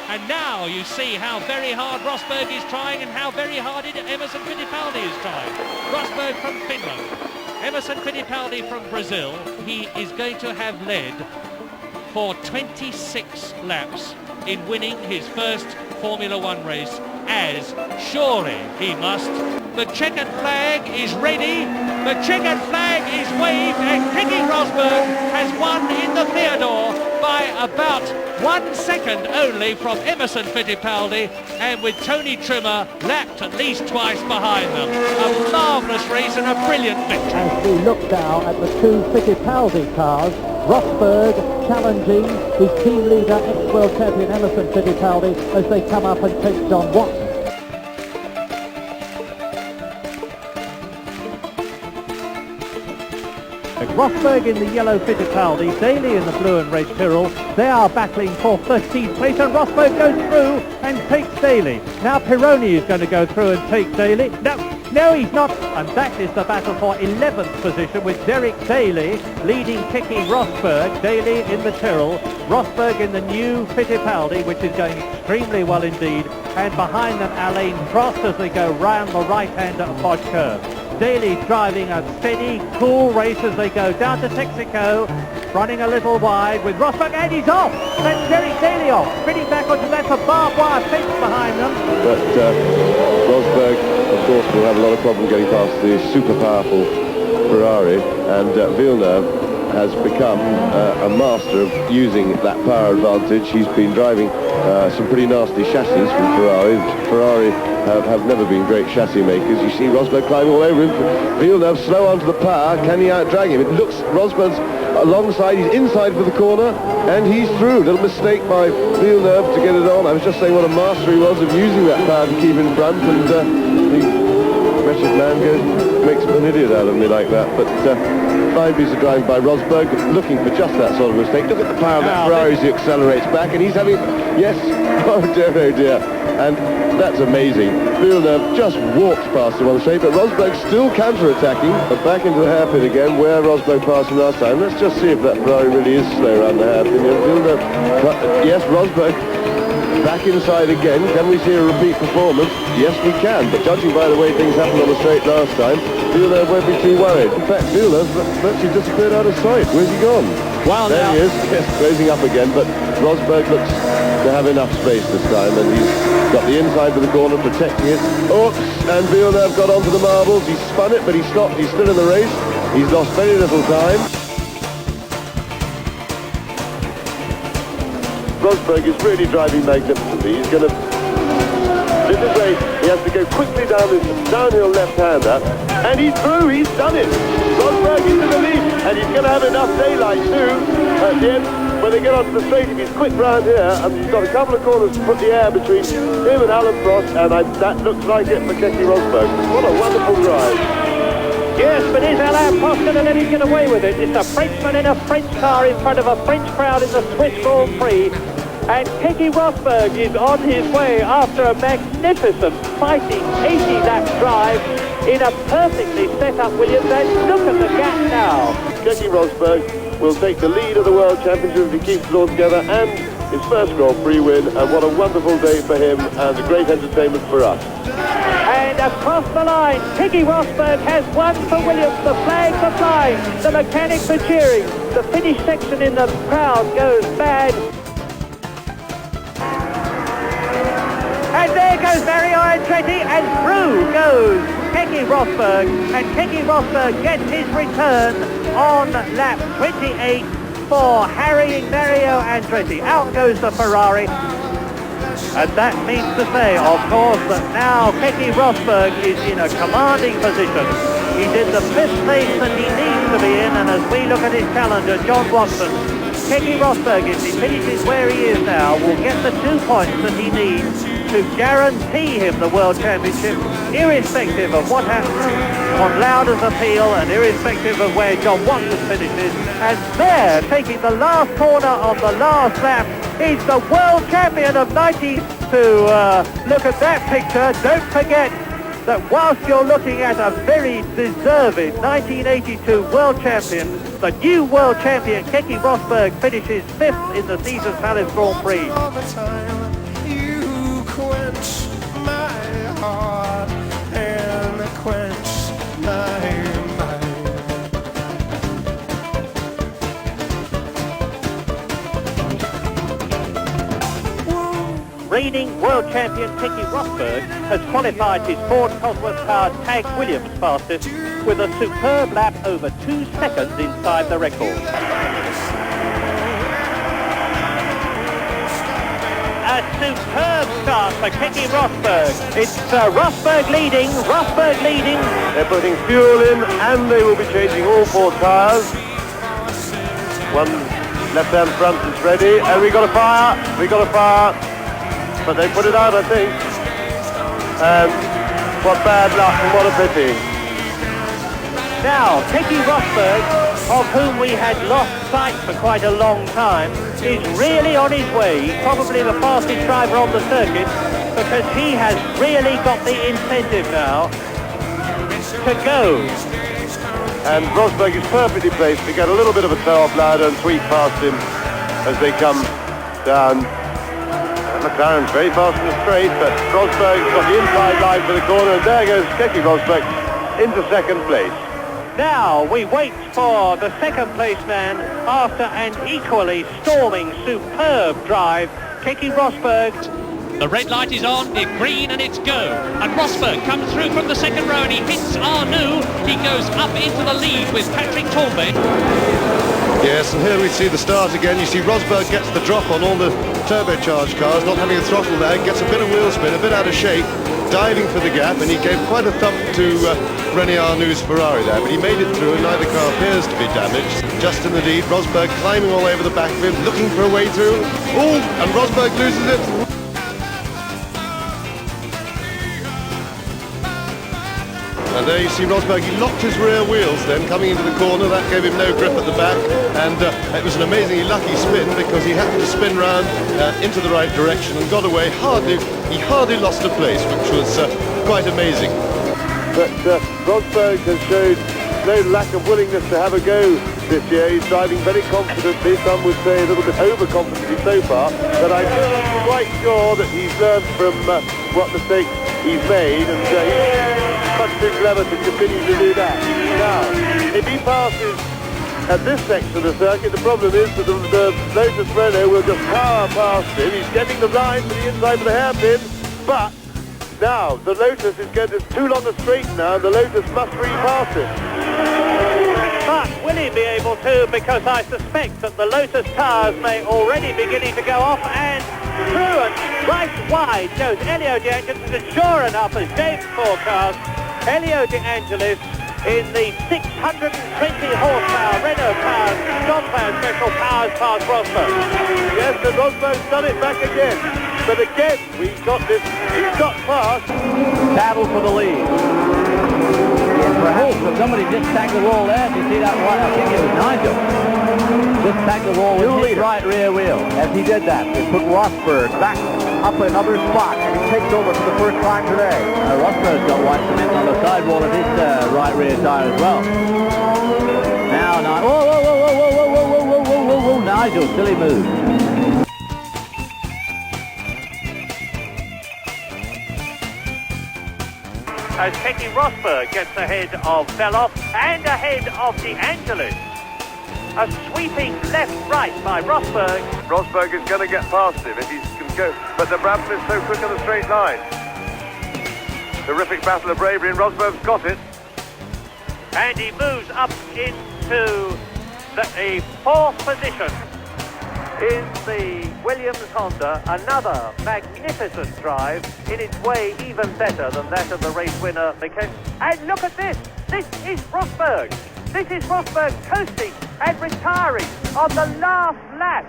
And now you see how very hard Rosberg is trying and how very hard Emerson Fittipaldi is trying. Rosberg from Finland, Emerson Fittipaldi from Brazil. He is going to have led for 26 laps in winning his first Formula One race, as surely he must. The checkered flag is ready, the checkered flag is waved, and Keke Rosberg has won in the Theodore by about 1 second only from Emerson Fittipaldi, and with Tony Trimmer lapped at least twice behind them. A marvellous race and a brilliant victory. As we look now at the two Fittipaldi cars, Rosberg challenging his team leader, ex-world champion Emerson Fittipaldi, as they come up and take John Watson. Rosberg in the yellow Fittipaldi, Daly in the blue and red Tyrrell. They are battling for 13th place, and Rosberg goes through and takes Daly. Now Pironi is going to go through and take Daly. No, he's not. And that is the battle for 11th position, with Derek Daly leading Keke Rosberg. Daly in the Tyrrell, Rosberg in the new Fittipaldi, which is going extremely well indeed. And behind them, Alain Prost as they go round the right-hander of Bodge curve. Daly driving a steady, cool race as they go down to Texaco, running a little wide with Rosberg, and he's off! That's Derek Daly off, spinning backwards, and that's a barbed wire fence behind them. But Rosberg, of course, will have a lot of problem getting past the super powerful Ferrari, and Villeneuve has become a master of using that power advantage. He's been driving some pretty nasty chassis from Ferrari. Ferrari have never been great chassis makers. You see Rosberg climbing all over him. Villeneuve slow onto the power. Can he outdrag him? It looks Rosberg's alongside. He's inside for the corner, and he's through. Little mistake by Villeneuve to get it on. I was just saying what a master he was of using that power to keep in front, and the wretched man makes an idiot out of me like that. But 5 pieces of driving by Rosberg, looking for just that sort of mistake. Look at the power of that Ferrari as he accelerates back, and he's having, yes, oh dear, and that's amazing. Villeneuve just walks past him on the straight, but Rosberg still counter-attacking, but back into the hairpin again, where Rosberg passed him last time. Let's just see if that Ferrari really is slow around the hairpin. Villeneuve, yes, Rosberg back inside again. Can we see a repeat performance? Yes, we can, but judging by the way things happened on the straight last time, Villeneuve won't be too worried. In fact, Villeneuve virtually disappeared out of sight. Where's he gone? Well, there he is, yes, closing up again, but Rosberg looks to have enough space this time, and he's got the inside of the corner protecting it. Oops, and Villeneuve got onto the marbles. He spun it, but he stopped. He's still in the race. He's lost very little time. Rosberg is really driving magnificently. He's going to... This is where he has to go quickly down this downhill left-hander, and he's through. He's done it. Rosberg into the lead, and he's going to have enough daylight too at the end when they get onto the straight. If he's quick round here, and he's got a couple of corners to put the air between him and Alain Prost, and that looks like it for Keke Rosberg. What a wonderful drive. Yes, but is Alain Prost going to let him get away with it? It's a Frenchman in a French car in front of a French crowd in the Swiss Grand Prix. And Keke Rosberg is on his way after a magnificent fighting 80-lap drive in a perfectly set up Williams. And look at the gap now. Keke Rosberg will take the lead of the World Championship if he keeps it all together, and his first Grand Prix win, and what a wonderful day for him and a great entertainment for us. And across the line, Keke Rosberg has won for Williams. The flags are flying, the mechanics are cheering. The finish section in the crowd goes mad. And there goes Mario Andretti, and through goes Keke Rosberg, and Keke Rosberg gets his return on lap 28 for harrying Mario Andretti. Out goes the Ferrari, and that means to say, of course, that now Keke Rosberg is in a commanding position. He's in the 5th place that he needs to be in, and as we look at his challenger, John Watson, Keke Rosberg, if he finishes where he is now, will get the 2 points that he needs to guarantee him the World Championship, irrespective of what happens on Lauda's appeal and irrespective of where John Watson finishes. And there, taking the last corner on the last lap, is the World Champion of 90. To look at that picture, don't forget that whilst you're looking at a very deserving 1982 World Champion, the new World Champion, Keke Rosberg, finishes 5th in the Caesars Palace Grand Prix. reigning world champion Keke Rosberg has qualified his Ford Cosworth-powered Tag Williams fastest with a superb lap over 2 seconds inside the record. A superb start for Keke Rosberg. It's Rosberg leading. They're putting fuel in and they will be changing all 4 tyres. One left-hand front is ready, and we got a fire, but they put it out, I think. And what bad luck and what a pity. Now, Keke Rosberg, of whom we had lost sight for quite a long time, is really on his way. He's probably the fastest driver on the circuit because he has really got the incentive now to go. And Rosberg is perfectly placed to get a little bit of a toe-off ladder and sweep past him as they come down. McLaren's very fast in the straight, but Rosberg's got the inside line for the corner, and there goes Keke Rosberg into second place. Now we wait for the second place man after an equally storming, superb drive. Keke Rosberg. The red light is on, it's green and it's go. And Rosberg comes through from the second row and he hits Arnoux. He goes up into the lead with Patrick Torbay. Yes, and here we see the start again. You see Rosberg gets the drop on all the turbocharged cars, not having a throttle there, gets a bit of wheel spin, a bit out of shape, diving for the gap, and he gave quite a thump to René Arnoux' Ferrari there, but he made it through and neither car appears to be damaged. Just in the lead, Rosberg climbing all over the back of him, looking for a way through. Oh, and Rosberg loses it. And there you see Rosberg, he locked his rear wheels then coming into the corner. That gave him no grip at the back, and it was an amazingly lucky spin because he happened to spin round into the right direction and got away. He hardly lost a place, which was quite amazing. But Rosberg has showed no lack of willingness to have a go this year. He's driving very confidently, some would say a little bit overconfidently so far, but I'm quite sure that he's learned from what mistakes he's made, and he's much too clever to continue to do that. Now, if he passes at this section of the circuit, the problem is that the Lotus Renault will just power past him. He's getting the line to the inside of the hairpin, but now the Lotus is going to too long a straight now, and the Lotus must repass it. But will he be able to? Because I suspect that the Lotus tires may already be beginning to go off, and through and right wide goes Elio De Angelis, and sure enough, as James forecast, Elio De Angelis in the 620 horsepower Renault Power, John Power Special powers past Rosberg. Yes, and Rosberg's done it back again. But again, we've got this, he's got past. Battle for the lead. Perhaps somebody just tagged the wall there. Did you see that right? I think it was Nigel. Just tagged the wall with his right rear wheel. As he did that, it put Rosberg back up another spot, and he takes over for the first time today. Rosberg's got white cement on the sidewall of his right rear tire as well. Now, whoa, Nigel, silly move. As Keke Rosberg gets ahead of Beloff and ahead of De Angelis. A sweeping left-right by Rosberg. Rosberg is going to get past him if he can go, but the Brabham is so quick on the straight line. Terrific battle of bravery, and Rosberg's got it. And he moves up into the fourth position in the Williams Honda. Another magnificent drive, in its way even better than that of the race winner. And look at this. This is Rosberg. This is Rosberg coasting and retiring on the last lap